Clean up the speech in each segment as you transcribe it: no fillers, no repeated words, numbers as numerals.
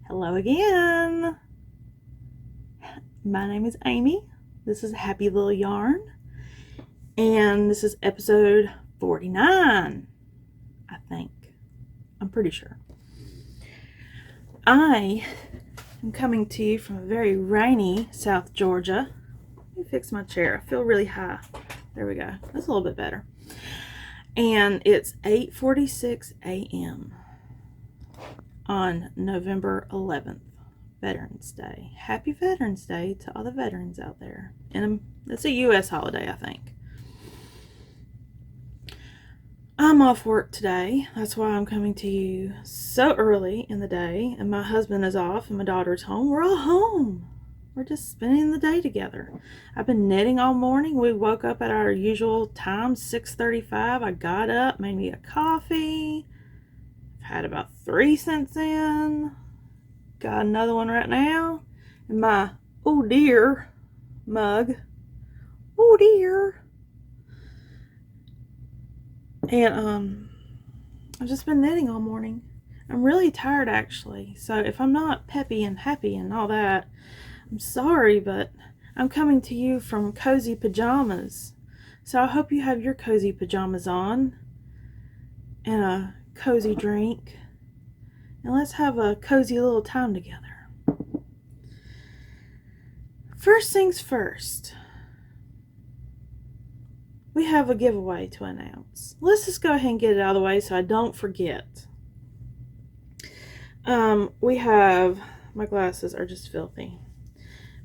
Hello again. My name is Amie. This is Happy Little Yarn. And this is episode 49, I think. I'm pretty sure. I am coming to you from a very rainy South Georgia. Let me fix my chair. I feel really high. There we go. That's a little bit better. And it's 8:46 a.m. on November 11th. Veterans Day. Happy Veterans Day to all the veterans out there. And it's a U.S. holiday, I think. I'm off work today. That's why I'm coming to you so early in the day. And my husband is off and my daughter's home. We're all home. We're just spending the day together. I've been knitting all morning. We woke up at our usual time, 6:35. I got up, made me a coffee. I've had about 3 cents in. Got another one right now in my oh dear mug. Oh dear. And I've just been knitting all morning. I'm really tired actually. So if I'm not peppy and happy and all that, I'm sorry, but I'm coming to you from cozy pajamas. So I hope you have your cozy pajamas on and a cozy drink. And let's have a cozy little time together. First things first. We have a giveaway to announce. Let's just go ahead and get it out of the way so I don't forget. We have, my glasses are just filthy.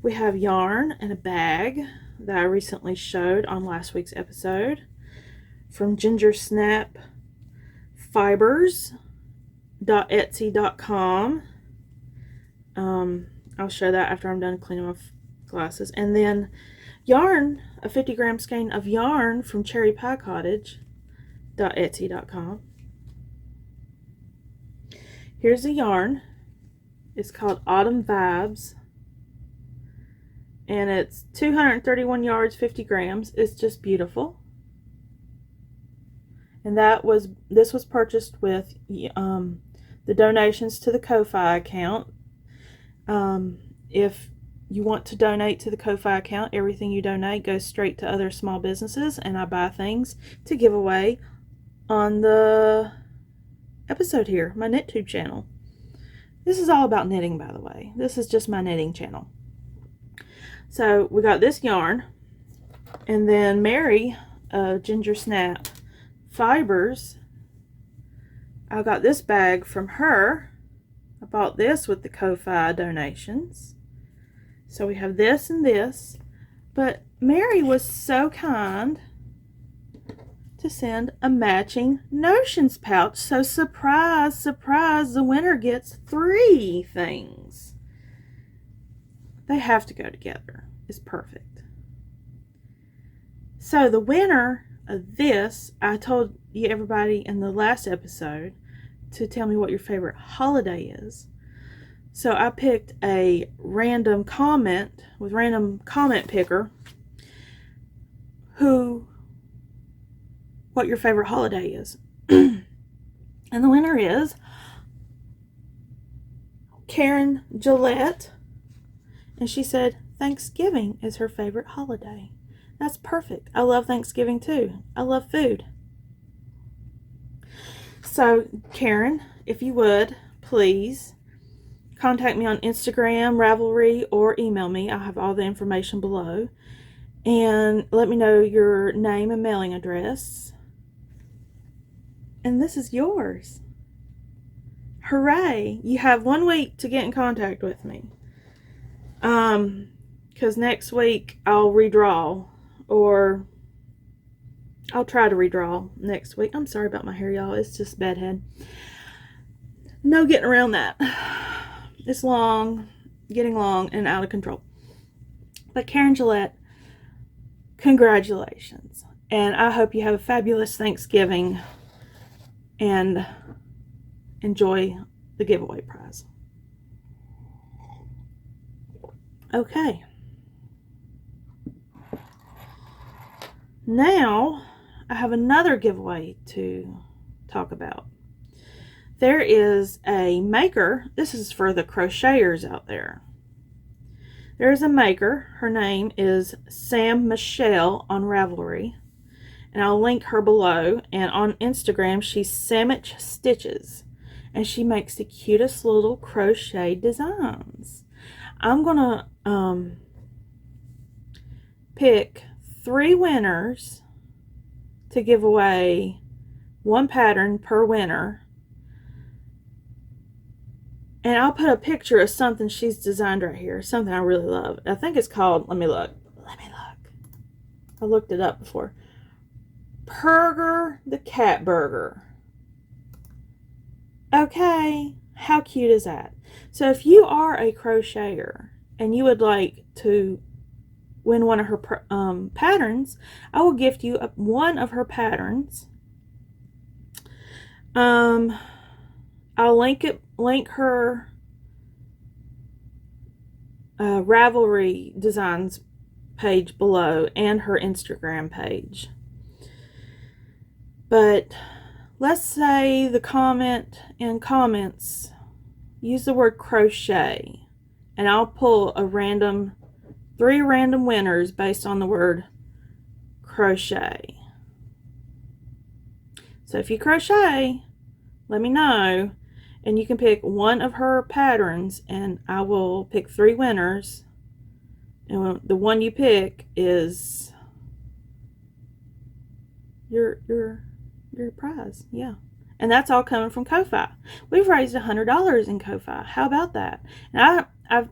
We have yarn and a bag that I recently showed on last week's episode from Ginger Snap Fibers. .etsy.com. I'll show that after I'm done cleaning my glasses. And then yarn, a 50-gram skein of yarn from Cherry Pie Cottage. .etsy.com. Here's the yarn. It's called Autumn Vibes. And it's 231 yards, 50 grams. It's just beautiful. And this was purchased with the donations to the Ko-Fi account. If you want to donate to the Ko-Fi account, everything you donate goes straight to other small businesses, and I buy things to give away on the episode here, my KnitTube channel. This is all about knitting, by the way. This is just my knitting channel. So we got this yarn, and then Mary, Ginger Snap Fibers, I got this bag from her. I bought this with the Ko-Fi donations. So we have this and this. But Mary was so kind to send a matching Notions pouch. So surprise, surprise, the winner gets 3 things. They have to go together. It's perfect. So the winner of this, I told you everybody in the last episode to tell me what your favorite holiday is. So I picked a random comment with random comment picker what your favorite holiday is. And the winner is Karen Gillette, and she said Thanksgiving is her favorite holiday. That's perfect. I love Thanksgiving too. I love food. So, Karen, if you would, please contact me on Instagram, Ravelry, or email me. I'll have all the information below. And let me know your name and mailing address. And this is yours. Hooray! You have 1 week to get in contact with me. Because next week I'll redraw, or I'll try to redraw next week. I'm sorry about my hair, y'all. It's just bedhead. No getting around that. It's long, getting long, and out of control. But Karen Gillette, congratulations. And I hope you have a fabulous Thanksgiving and enjoy the giveaway prize. Okay. Now, I have another giveaway to talk about. there is a maker. This is for the crocheters out there. There's a maker. Her name is Michele on Ravelry. And I'll link her below. And on Instagram, she's Sandwich Stitches. And she makes the cutest little crochet designs. I'm going to pick 3 winners to give away 1 pattern per winner. And I'll put a picture of something she's designed right here. Something I really love. I think it's called, let me look. I looked it up before. Purger the Cat Burger. Okay, how cute is that? So if you are a crocheter and you would like to win one of her patterns, I will gift you one of her patterns. I'll link her Ravelry designs page below and her Instagram page. But let's say the comment in comments, use the word crochet, and I'll pull 3 random winners based on the word crochet. So if you crochet, let me know, and you can pick one of her patterns, and I will pick 3 winners, and the one you pick is your prize. Yeah. And that's all coming from Ko-Fi. We've raised $100 in Ko-Fi. How about that? And I've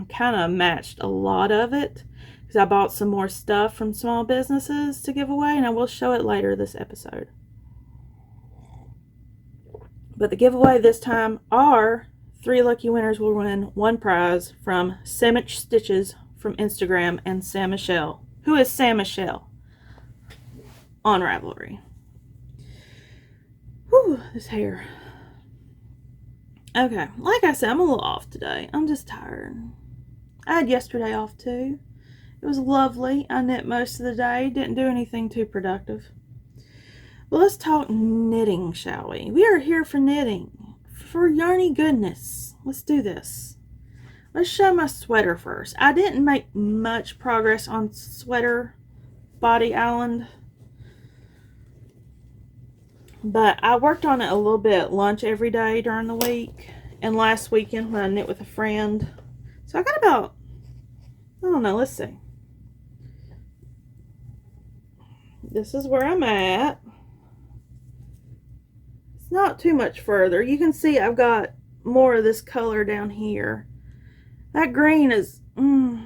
kind of matched a lot of it because I bought some more stuff from small businesses to give away, and I will show it later this episode. But the giveaway this time are 3 lucky winners will win 1 prize from Sandwich Stitches from Instagram and Michele. Who is Michele on Ravelry? Whew, this hair. Okay, like I said, I'm a little off today. I'm just tired. I had yesterday off too. It was lovely. I knit most of the day. Didn't do anything too productive. Well, let's talk knitting, shall we? We are here for knitting. For yarny goodness. Let's do this. Let's show my sweater first. I didn't make much progress on sweater Body Island, but I worked on it a little bit at lunch every day during the week, and last weekend when I knit with a friend. So I got about, I don't know, let's see. This is where I'm at. It's not too much further. You can see I've got more of this color down here. That green is, I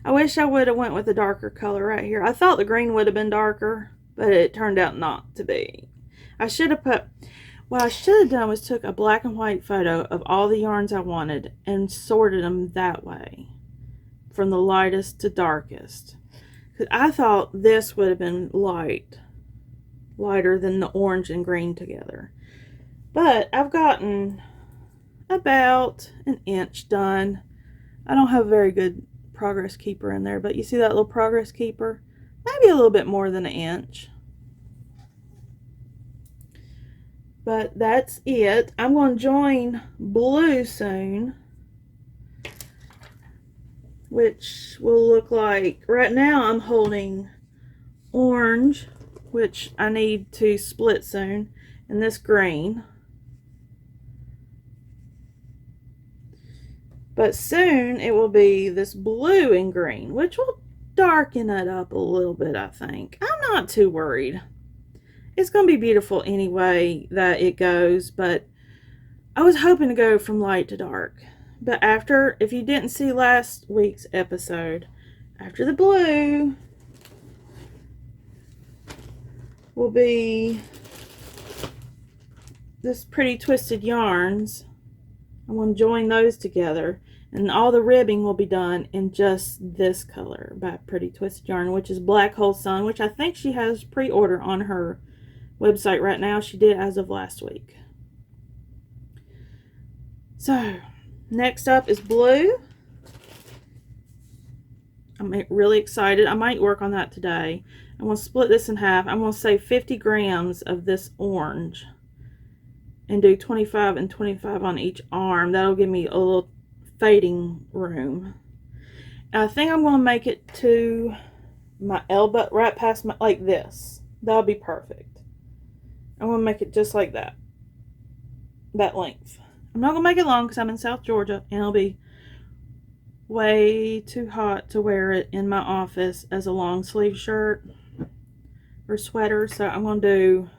wish I would have went with a darker color right here. I thought the green would have been darker, but it turned out not to be. What I should have done was took a black and white photo of all the yarns I wanted and sorted them that way, from the lightest to darkest. Because I thought this would have been lighter than the orange and green together. But I've gotten about an inch done. I don't have a very good progress keeper in there, but you see that little progress keeper? Maybe a little bit more than an inch. But that's it. I'm going to join blue soon, which will look like, right now I'm holding orange, which I need to split soon, and this green. But soon it will be this blue and green, which will darken it up a little bit, I think. I'm not too worried. It's going to be beautiful anyway that it goes, but I was hoping to go from light to dark. But after, if you didn't see last week's episode, after the blue will be this Pretty Twisted Yarns. I'm going to join those together, and all the ribbing will be done in just this color by Pretty Twisted Yarn, which is Black Hole Sun, which I think she has pre-order on her website right now. She did as of last week. So next up is blue. I'm really excited. I might work on that today. I'm going to split this in half. I'm going to save 50 grams of this orange, and do 25 and 25 on each arm. That'll give me a little fading room. And I think I'm going to make it to my elbow, right past my, like this. That'll be perfect. I'm going to make it just like that. That length. I'm not going to make it long because I'm in South Georgia and it'll be way too hot to wear it in my office as a long sleeve shirt or sweater. So I'm going to do,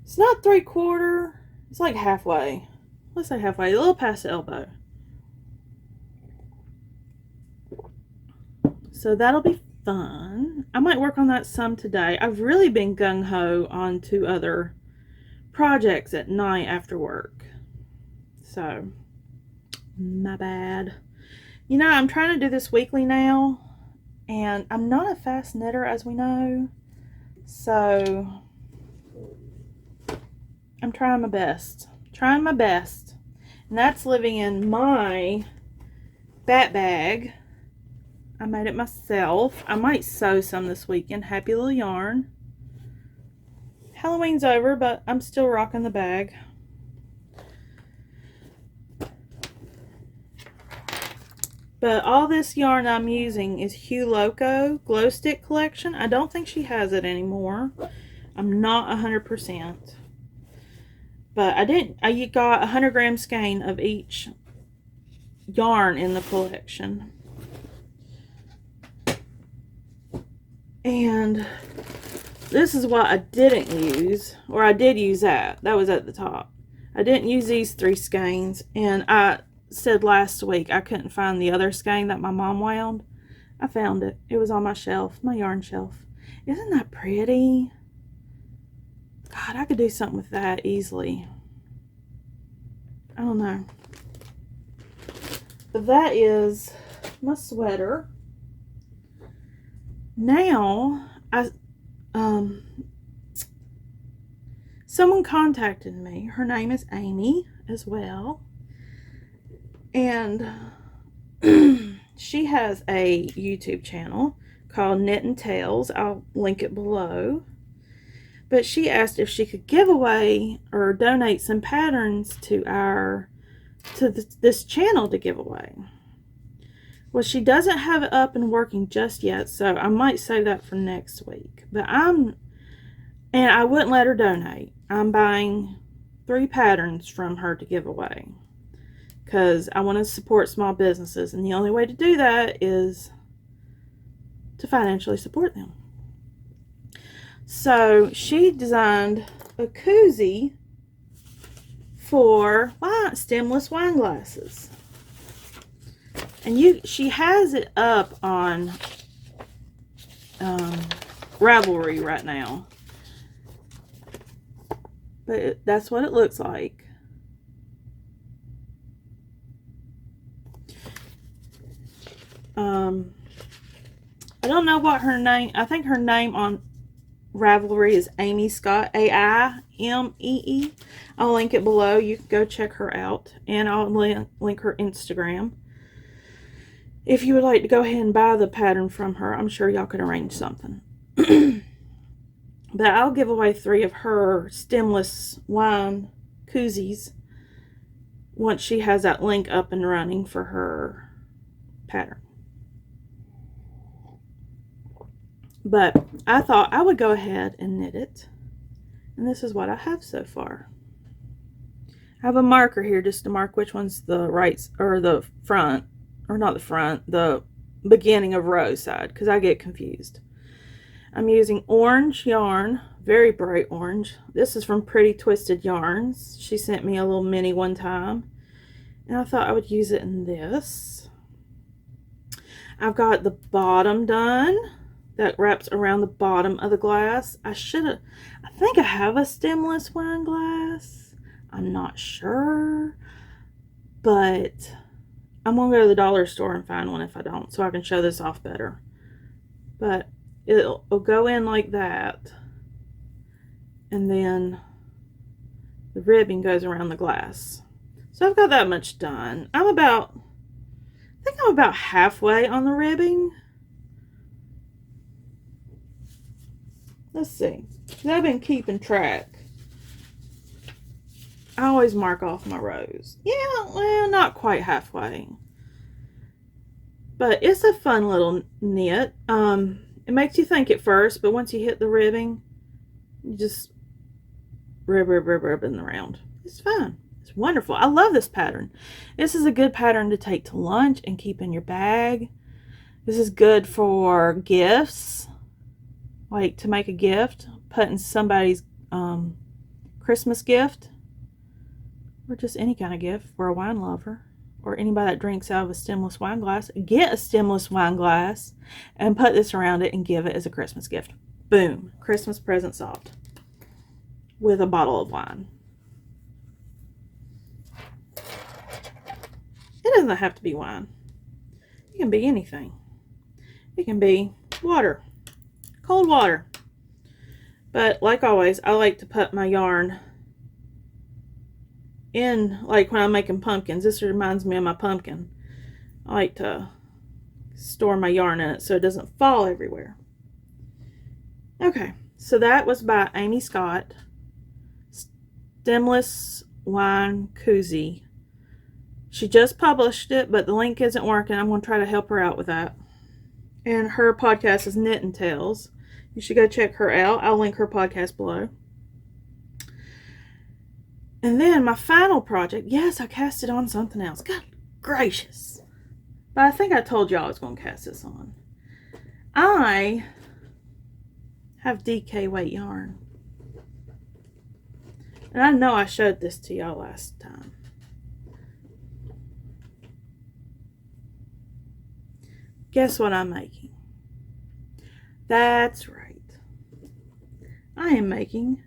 it's not 3/4, it's like halfway. Let's say halfway, a little past the elbow. So that'll be fun. I might work on that some today. I've really been gung-ho on 2 other projects at night after work. So, my bad. You know, I'm trying to do this weekly now, and I'm not a fast knitter, as we know. So, I'm trying my best. Trying my best. And that's living in my bat bag. I made it myself. I might sew some this weekend. Happy little yarn. Halloween's over, but I'm still rocking the bag. But all this yarn I'm using is Hue Loco Glow Stick Collection. I don't think she has it anymore. I'm not 100%. But I got 100 gram skein of each yarn in the collection. And this is what I didn't use, or I did use that. That was at the top. I didn't use these 3 skeins, and I said last week I couldn't find the other skein that my mom wound. I found it. It was on my shelf, my yarn shelf. Isn't that pretty? God, I could do something with that easily. I don't know. But that is my sweater. Now, someone contacted me. Her name is Amie as well. And she has a YouTube channel called Knit and Tales. I'll link it below. But she asked if she could give away or donate some patterns to this channel to give away. Well, she doesn't have it up and working just yet, so I might save that for next week. But and I wouldn't let her donate. I'm buying 3 patterns from her to give away because I want to support small businesses, and the only way to do that is to financially support them. So she designed a koozie for stemless wine glasses. And she has it up on Ravelry right now. But that's what it looks like. I don't know what her name, I think her name on Ravelry is Aimee Scott, Aimee. I'll link it below. You can go check her out, and I'll link her Instagram. If you would like to go ahead and buy the pattern from her, I'm sure y'all can arrange something. But I'll give away 3 of her stemless wine koozies once she has that link up and running for her pattern. But I thought I would go ahead and knit it. And this is what I have so far. I have a marker here just to mark which one's the right or the front, or not the front, the beginning of row side, because I get confused. I'm using orange yarn, very bright orange. This is from Pretty Twisted Yarns. She sent me a little mini one time, and I thought I would use it in this. I've got the bottom done. That wraps around the bottom of the glass. I think I have a stemless wine glass. I'm not sure, but I'm gonna go to the dollar store and find one if I don't, so I can show this off better. But it'll go in like that, and then the ribbing goes around the glass. So I've got that much done. I think I'm about halfway on the ribbing. Let's see. I've been keeping track. I always mark off my rows. Yeah, well, not quite halfway. But it's a fun little knit. It makes you think at first, but once you hit the ribbing, you just ribbing around. It's fun. It's wonderful. I love this pattern. This is a good pattern to take to lunch and keep in your bag. This is good for gifts, like to make a gift, put in somebody's Christmas gift, or just any kind of gift for a wine lover, or anybody that drinks out of a stemless wine glass. Get a stemless wine glass and put this around it and give it as a Christmas gift. Boom. Christmas present solved. With a bottle of wine. It doesn't have to be wine. It can be anything. It can be water. Cold water. But like always, I like to put my yarn in, like when I'm making pumpkins. This reminds me of my pumpkin. I like to store my yarn in it so it doesn't fall everywhere. Okay, so that was by Amie Scott. Stemless Wine Koozie. She just published it, but the link isn't working. I'm going to try to help her out with that. And her podcast is Knit and Tales. You should go check her out. I'll link her podcast below. And then my final project. Yes, I cast it on something else. God gracious. But I think I told you I was going to cast this on. I have DK weight yarn. And I know I showed this to y'all last time. Guess what I'm making? That's right. I am making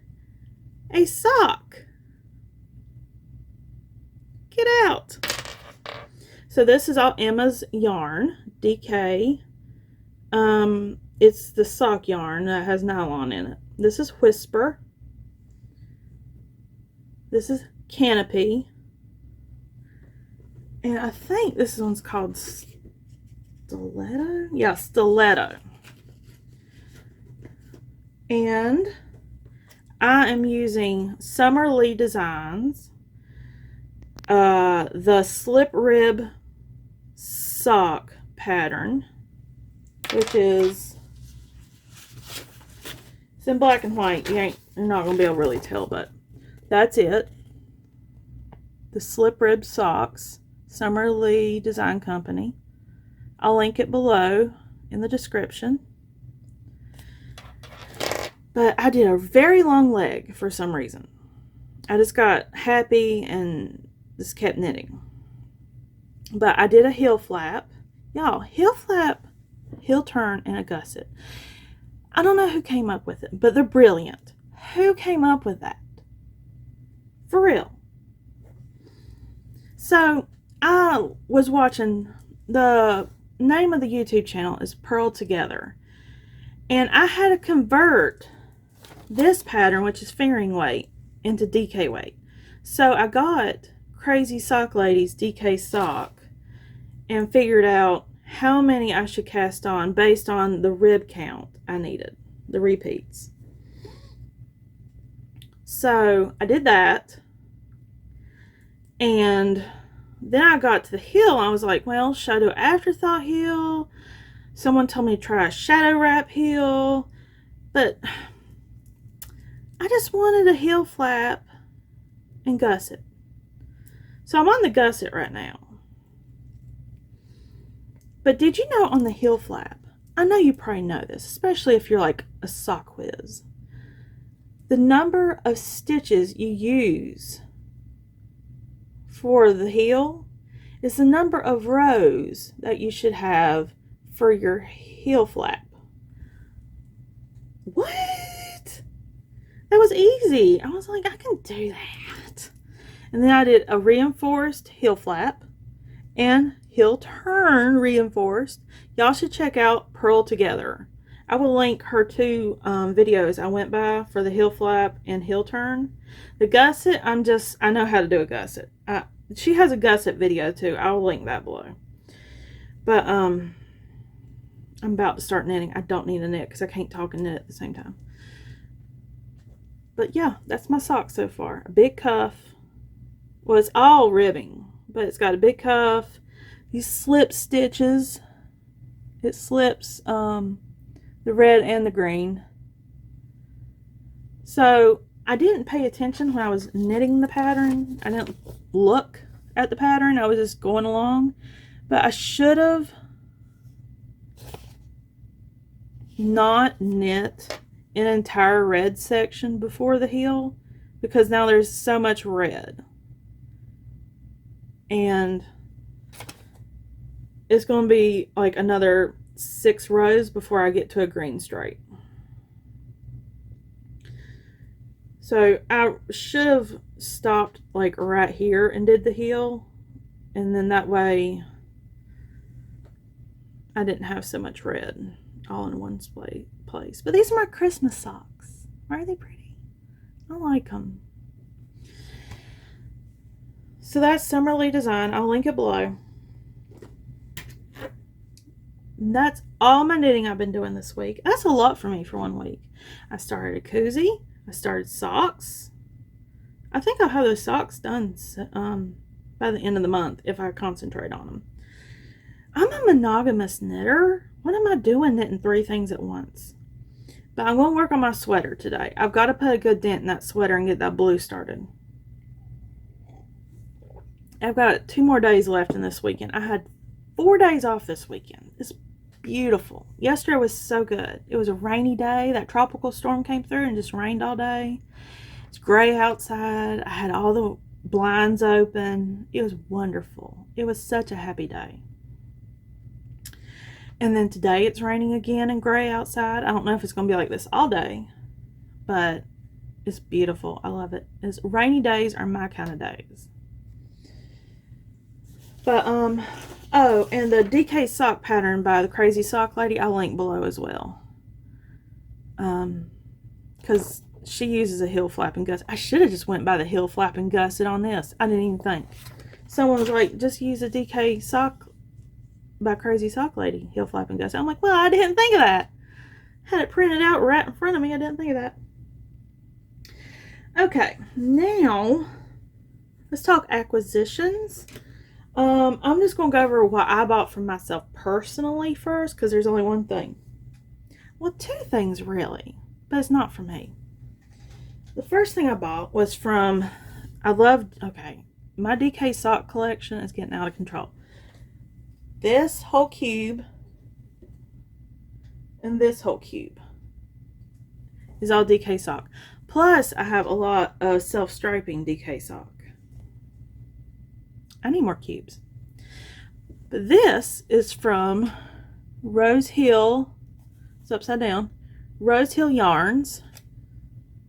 a sock. Get out. So this is all Emma's yarn, DK. It's the sock yarn that has nylon in it. This is Whisper. This is Canopy. And I think this one's called Stiletto? Yeah, Stiletto. And I am using Summer Lee Designs, the slip rib sock pattern, which is, it's in black and white. You're not going to be able to really tell, but that's it. The slip rib socks, Summer Lee Design Company. I'll link it below in the description. But I did a very long leg for some reason. I just got happy and just kept knitting. But I did a heel flap. Y'all, heel flap, heel turn, and a gusset. I don't know who came up with it, but they're brilliant. Who came up with that? For real. So, I was watching, the name of the YouTube channel is Purl Together. And I had to convert this pattern, which is fingering weight, into DK weight. So I got Crazy Sock Lady's DK sock and figured out how many I should cast on based on the rib count I needed, the repeats. So I did that, and then I got to the heel. I was like, well, should I do an afterthought heel? Someone told me to try a shadow wrap heel, but I just wanted a heel flap and gusset. So I'm on the gusset right now. But did you know on the heel flap, I know you probably know this, especially if you're like a sock whiz, the number of stitches you use for the heel is the number of rows that you should have for your heel flap. What? That was easy. I was like, I can do that. And then I did a reinforced heel flap and heel turn reinforced. Y'all should check out Purl Together. I will link her two videos I went by for the heel flap and heel turn. The gusset, I know how to do a gusset. She has a gusset video too. I'll link that below. But I'm about to start knitting. I don't need a knit because I can't talk and knit at the same time. But yeah, that's my sock so far. A big cuff, Well, it's all ribbing, but it's got a big cuff, these slip stitches. It slips the red and the green. So I didn't pay attention when I was knitting the pattern. I didn't look at the pattern. I was just going along. But I should have not knit an entire red section before the heel, because now there's so much red. And it's going to be like another 6 rows before I get to a green stripe. So I should have stopped like right here and did the heel, and then that way I didn't have so much red all in one place. But these are my Christmas socks. Aren't they pretty? I like them. So that's Summerly Design. I'll link it below. And that's all my knitting I've been doing this week. That's a lot for me for 1 week. I started a koozie. I started socks. I think I'll have those socks done by the end of the month if I concentrate on them. I'm a monogamous knitter. What am I doing knitting 3 things at once? But I'm going to work on my sweater today. I've got to put a good dent in that sweater and get that blue started. I've got 2 more days left in this weekend. I had 4 days off this weekend. It's beautiful. Yesterday was so good. It was a rainy day. That tropical storm came through and just rained all day. It's gray outside. I had all the blinds open. It was wonderful. It was such a happy day. And then today it's raining again and gray outside. I don't know if it's going to be like this all day, but it's beautiful. I love it. Rainy days are my kind of days. But, oh, and the DK sock pattern by the Crazy Sock Lady, I'll link below as well. Because she uses a heel flap and gusset. I should have just went by the heel flap and gusset on this. I didn't even think. Someone was like, just use a DK sock by Crazy Sock Lady, heel flap and gusset. I'm like, well, I didn't think of that. Had it printed out right in front of me. I didn't think of that. Okay, now let's talk acquisitions. I'm just going to go over what I bought for myself personally first, because there's only one thing. Well, 2 things really, but it's not for me. The first thing I bought was from, my DK sock collection is getting out of control. This whole cube and this whole cube is all DK sock. Plus, I have a lot of self-striping DK sock. I need more cubes. But this is from Rose Hill. It's upside down. Rose Hill Yarns.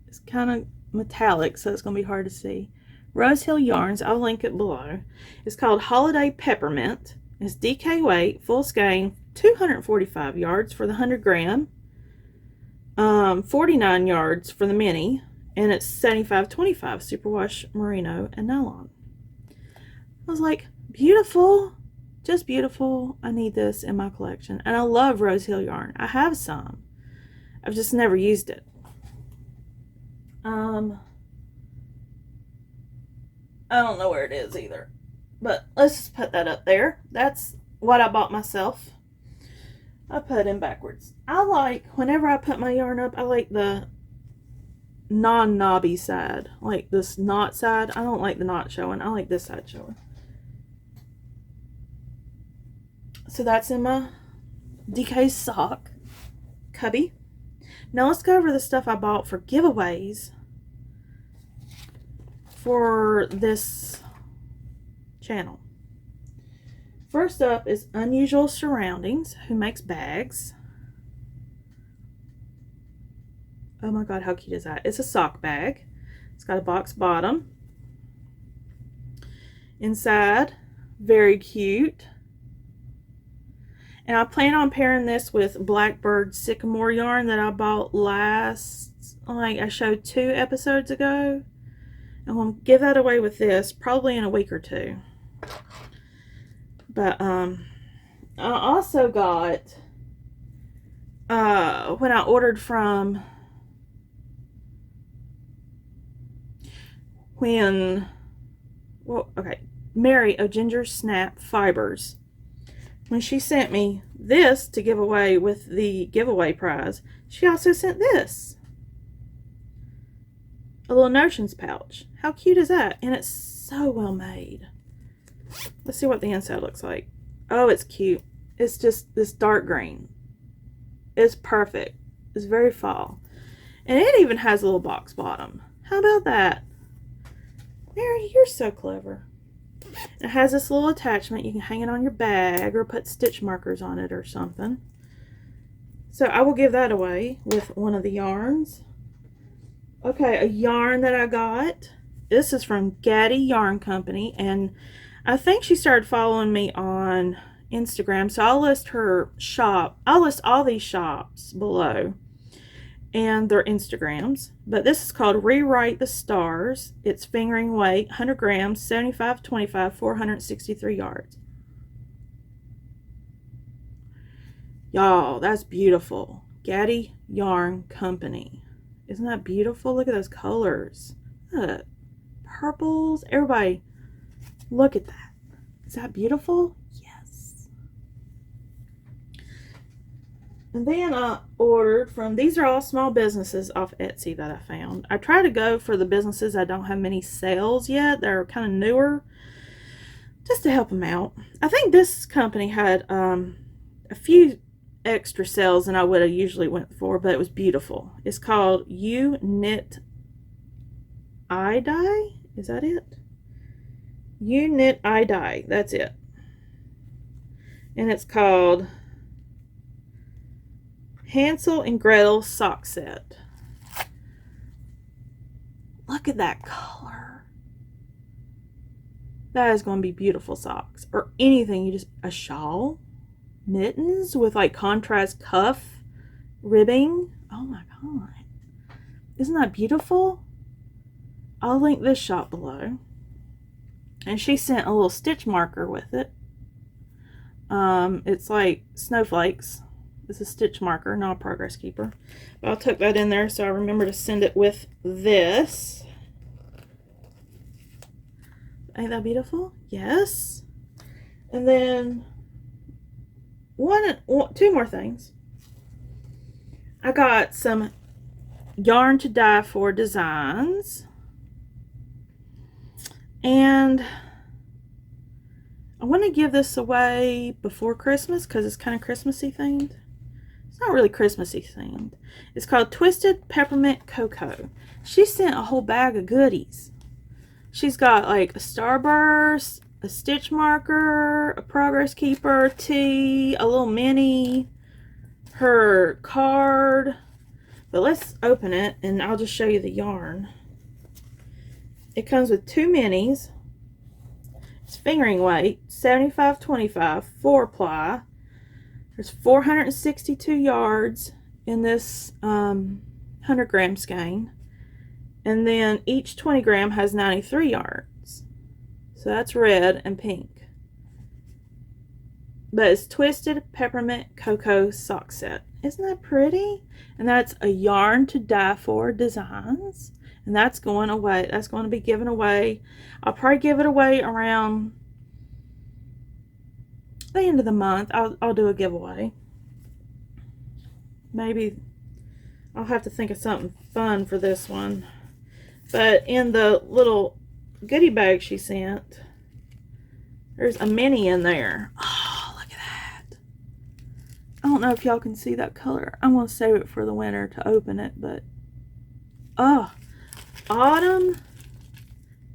It's kind of metallic, so it's going to be hard to see. Rose Hill Yarns. I'll link it below. It's called Holiday Peppermint. It's DK weight, full skein, 245 yards for the 100 gram. 49 yards for the mini. And it's 75-25 superwash merino and nylon. I was like, beautiful, just beautiful. I need this in my collection. And I love Rose Hill yarn. I have some. I've just never used it. I don't know where it is either. But let's just put that up there. That's what I bought myself. I put it in backwards. I like, whenever I put my yarn up, I like the non-knobby side. Like this knot side. I don't like the knot showing. I like this side showing. So that's in my DK sock cubby. Now let's go over the stuff I bought for giveaways for this channel. First up is Unusual Surroundings, who makes bags. Oh my god, how cute is that? It's a sock bag. It's got a box bottom. Inside, very cute. And I plan on pairing this with Blackbird Sycamore yarn that I bought I showed 2 episodes ago. I'm going to give that away with this probably in a week or 2. But I also got, when I ordered from, well, okay, Mary of Ginger Snap Fibers. When she sent me this to give away with the giveaway prize, she also sent this. A little notions pouch. How cute is that? And it's so well made. Let's see what the inside looks like. Oh, it's cute. It's just this dark green. It's perfect. It's very fall. And it even has a little box bottom. How about that? Mary, you're so clever. It has this little attachment. You can hang it on your bag or put stitch markers on it or something. So I will give that away with one of the yarns. Okay, a yarn that I got. This is from Gatti Yarn Company, and I think she started following me on Instagram, so I'll list her shop. I'll list all these shops below and their Instagrams. But this is called Rewrite the Stars. It's fingering weight, 100 grams, 75/25, 463 yards. Y'all, that's beautiful. Gatti Yarn Company. Isn't that beautiful? Look at those colors. Look. Purples. Everybody, look at that. Is that beautiful? Yes. And then I ordered from, these are all small businesses off Etsy that I found. I try to go for the businesses that don't have many sales yet. They're kind of newer, just to help them out. I think this company had a few extra sales than I would have usually went for, but it was beautiful. It's called You Knit I Dye. Is that it? You Knit I Dye. That's it. And it's called Hansel and Gretel sock set. Look at that color. That is going to be beautiful socks. Or anything. You just, a shawl. Mittens with like contrast cuff ribbing. Oh my god. Isn't that beautiful? I'll link this shop below. And she sent a little stitch marker with it. It's like snowflakes. It's a stitch marker, not a progress keeper. But I'll tuck that in there so I remember to send it with this. Ain't that beautiful? Yes. And then two more things. I got some yarn to dye for designs. And I want to give this away before Christmas because it's kind of Christmassy themed. It's not really Christmassy themed. It's called Twisted Peppermint Cocoa. She sent a whole bag of goodies. She's got like a starburst, a stitch marker, a progress keeper, tea, a little mini, her card. But let's open it and I'll just show you the yarn. It comes with two minis. It's fingering weight, 75/25, 4-ply. There's 462 yards in this 100 gram skein. And then each 20 gram has 93 yards. So that's red and pink. But it's Twisted Peppermint Cocoa sock set. Isn't that pretty? And that's a yarn to dye for designs. And that's going away. That's going to be given away. I'll probably give it away around the end of the month. I'll do a giveaway. Maybe I'll have to think of something fun for this one. But in the little goodie bag she sent, there's a mini in there. Oh, look at that. I don't know if y'all can see that color. I'm going to save it for the winter to open it, but oh, Autumn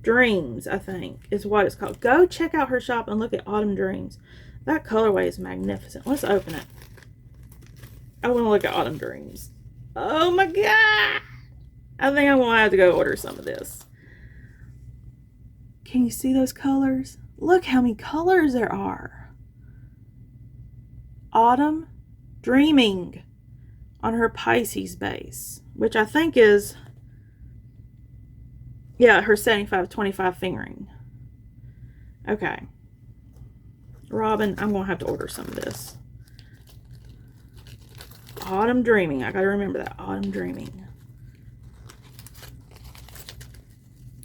Dreams, I think, is what it's called. Go check out her shop and look at Autumn Dreams. That colorway is magnificent. Let's open it. I want to look at Autumn Dreams. Oh my god! I think I'm going to have to go order some of this. Can you see those colors? Look how many colors there are. Autumn Dreaming on her Pisces base, which I think is, yeah, her 75/25 fingering. Okay. Robin, I'm going to have to order some of this. Autumn Dreaming. I got to remember that. Autumn Dreaming.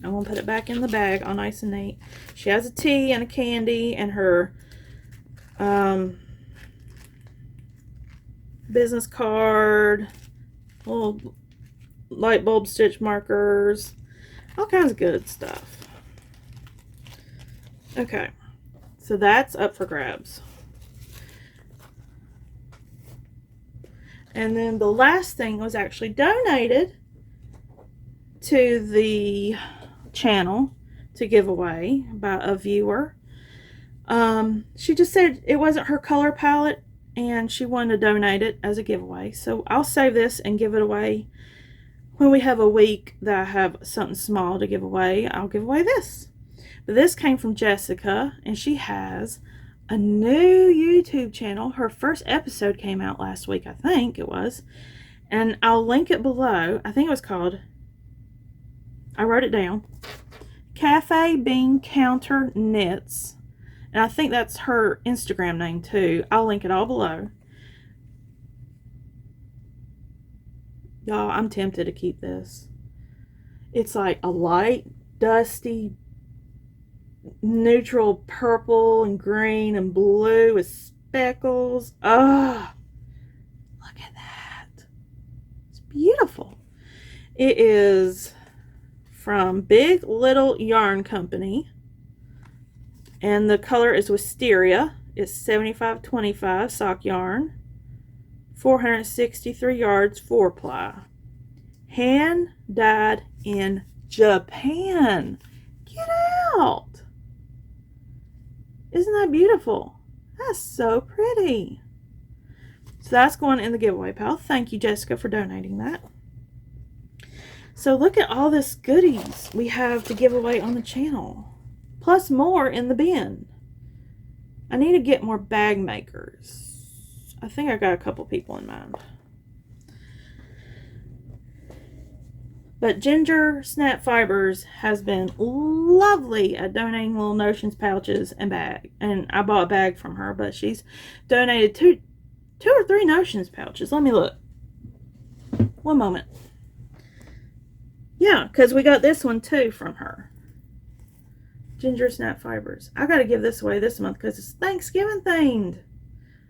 I'm going to put it back in the bag all nice and neat. She has a tea and a candy and her business card, little light bulb stitch markers, all kinds of good stuff. Okay, so that's up for grabs. And then the last thing was actually donated to the channel to give away by a viewer. She just said it wasn't her color palette and she wanted to donate it as a giveaway. So I'll save this and give it away when we have a week that I have something small to give away. I'll give away this. But this came from Jessica, and she has a new YouTube channel. Her first episode came out last week, I think it was. And I'll link it below. I think it was called, I wrote it down, Cafe Bean Counter Knits. And I think that's her Instagram name too. I'll link it all below. Y'all, I'm tempted to keep this. It's like a light, dusty, neutral purple and green and blue with speckles. Oh, look at that. It's beautiful. It is from Big Little Yarn Company. And the color is Wisteria. It's 75/25 sock yarn. 463 yards, 4-ply. Hand dyed in Japan. Get out. Isn't that beautiful? That's so pretty. So that's going in the giveaway pile. Thank you, Jessica, for donating that. So look at all this goodies we have to give away on the channel. Plus more in the bin. I need to get more bag makers. I think I got a couple people in mind. But Ginger Snap Fibers has been lovely at donating little notions pouches and bag. And I bought a bag from her, but she's donated two or three notions pouches. Let me look. One moment. Yeah, because we got this one too from her. Ginger Snap Fibers. I got to give this away this month because it's Thanksgiving themed.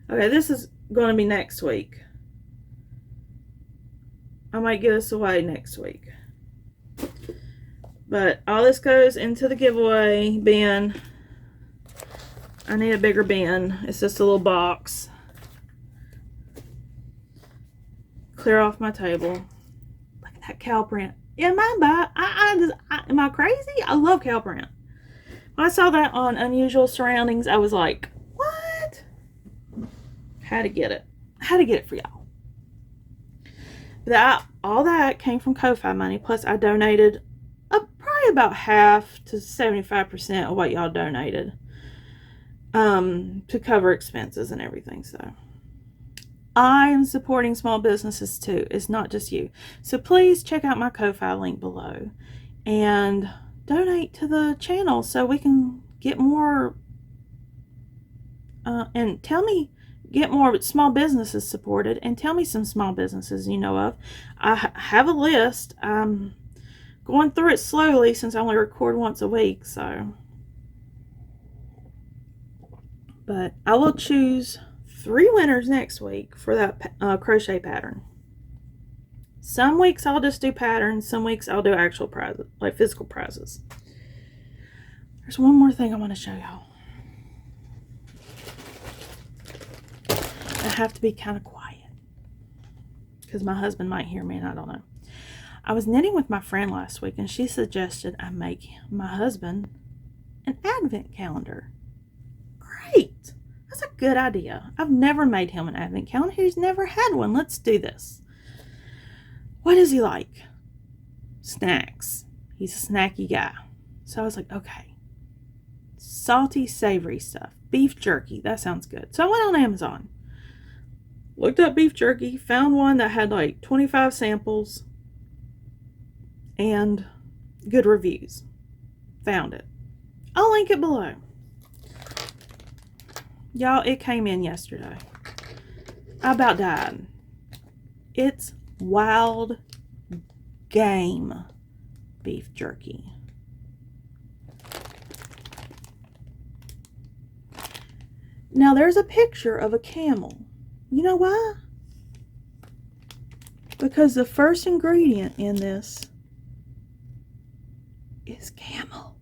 Okay, this is going to be next week. I might give this away next week. But all this goes into the giveaway bin. I need a bigger bin. It's just a little box. Clear off my table. Look at that cow print. Am I crazy? I love cow print. When I saw that on Unusual Surroundings, I was like, what? Had to get it. Had to get it for y'all. All that came from Ko-Fi money. Plus, I donated probably about half to 75% of what y'all donated to cover expenses and everything. So I am supporting small businesses too. It's not just you. So please check out my Ko-Fi link below and donate to the channel so we can get more and get more small businesses supported, and tell me some small businesses you know of. I have a list. I'm going through it slowly since I only record once a week, so. But I will choose 3 winners next week for that crochet pattern. Some weeks I'll just do patterns. Some weeks I'll do actual prizes, like physical prizes. There's one more thing I want to show y'all. I have to be kind of quiet because my husband might hear me and I don't know. I was knitting with my friend last week and she suggested I make my husband an advent calendar. Great! That's a good idea. I've never made him an advent calendar. He's never had one. Let's do this. What does he like? Snacks. He's a snacky guy. So I was like, okay. Salty, savory stuff. Beef jerky. That sounds good. So I went on Amazon. Looked up beef jerky. Found one that had like 25 samples. And good reviews. Found it. I'll link it below. Y'all, it came in yesterday. I about died. It's wild game beef jerky. Now there's a picture of a camel. You know why? Because the first ingredient in this is camel.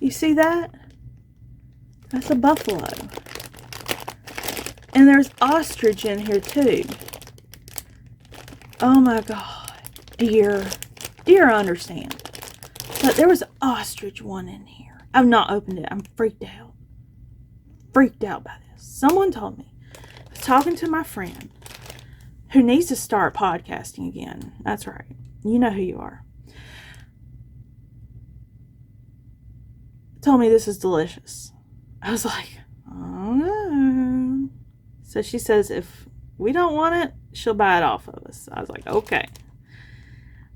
You see that? That's a buffalo. And there's ostrich in here too. Oh my God. Deer understand. But there was an ostrich one in here. I've not opened it. I'm freaked out. Freaked out by this. Someone told me. I was talking to my friend who needs to start podcasting again. That's right. You know who you are. Told me this is delicious. I was like, oh no. So she says if we don't want it, she'll buy it off of us. I was like, okay.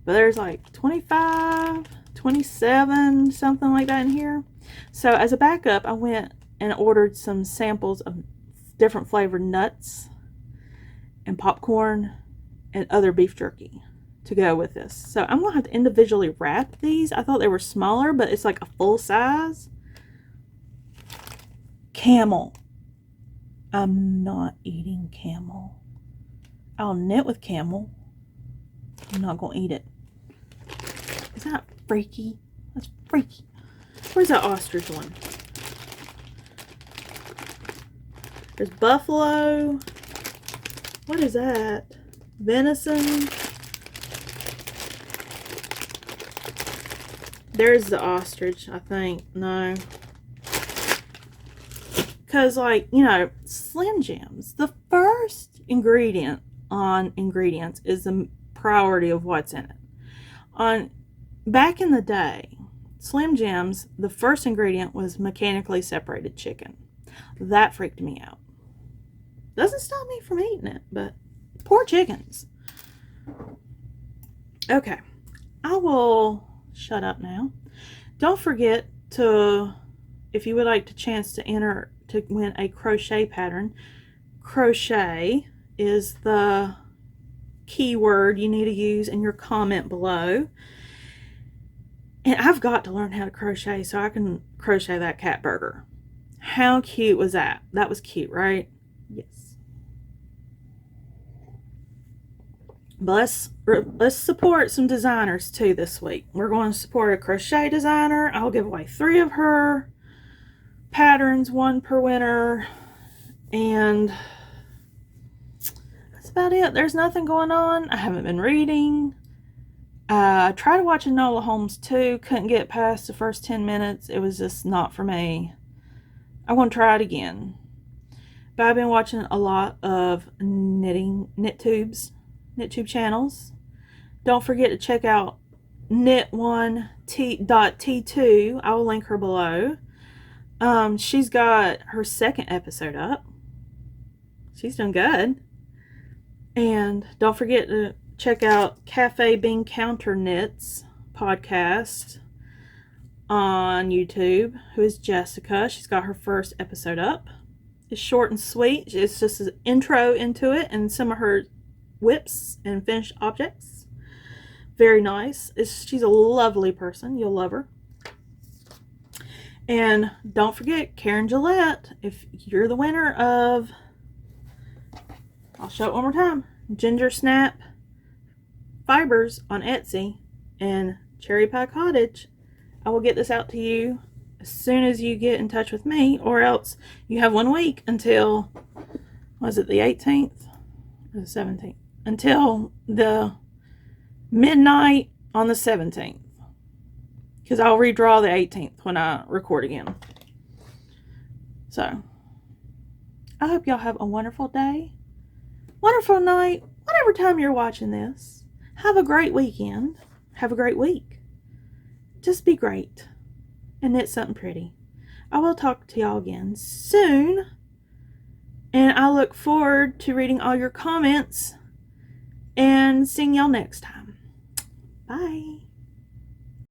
But there's like 25, 27, something like that in here. So as a backup, I went and ordered some samples of different flavored nuts and popcorn and other beef jerky to go with this. So I'm going to have to individually wrap these. I thought they were smaller, but it's like a full size. Camel. I'm not eating camel. I'll knit with camel. I'm not going to eat it. Is that freaky? That's freaky. Where's that ostrich one? There's buffalo. What is that? Venison. There's the ostrich, I think. No. Because, like, you know, Slim Jims, the first ingredient on ingredients is the priority of what's in it. Back in the day, Slim Jims, the first ingredient was mechanically separated chicken. That freaked me out. Doesn't stop me from eating it, but poor chickens. Okay, I will shut up now. Don't forget to, if you would like to chance to enter to win a crochet pattern, crochet is the keyword you need to use in your comment below. And I've got to learn how to crochet so I can crochet that cat burger. How cute was that? That was cute, right? Yes. But let's support some designers too this week. We're going to support a crochet designer. I'll give away 3 of her patterns, 1 per winner, and that's about it. There's nothing going on. I haven't been reading. I tried watching Nola Holmes too. Couldn't get past the first 10 minutes. It was just not for me. I want to try it again. But I've been watching a lot of knit tube channels. Don't forget to check out knit1t.t2. I will link her below. She's got her 2nd episode up. She's done good. And don't forget to check out Cafe Bean Counter Knits podcast on YouTube, who is Jessica. She's got her 1st episode up. It's short and sweet. It's just an intro into it and some of her whips and finished objects. Very nice. She's a lovely person. You'll love her. And don't forget, Karen Gillette, if you're the winner of, I'll show it one more time, Ginger Snap Fibers on Etsy and Cherry Pie Cottage, I will get this out to you as soon as you get in touch with me, or else you have 1 week until, was it the 18th or the 17th? Until the midnight on the 17th. Because I'll redraw the 18th when I record again. So, I hope y'all have a wonderful day, wonderful night, whatever time you're watching this. Have a great weekend. Have a great week. Just be great. And knit something pretty. I will talk to y'all again soon. And I look forward to reading all your comments and seeing y'all next time. Bye.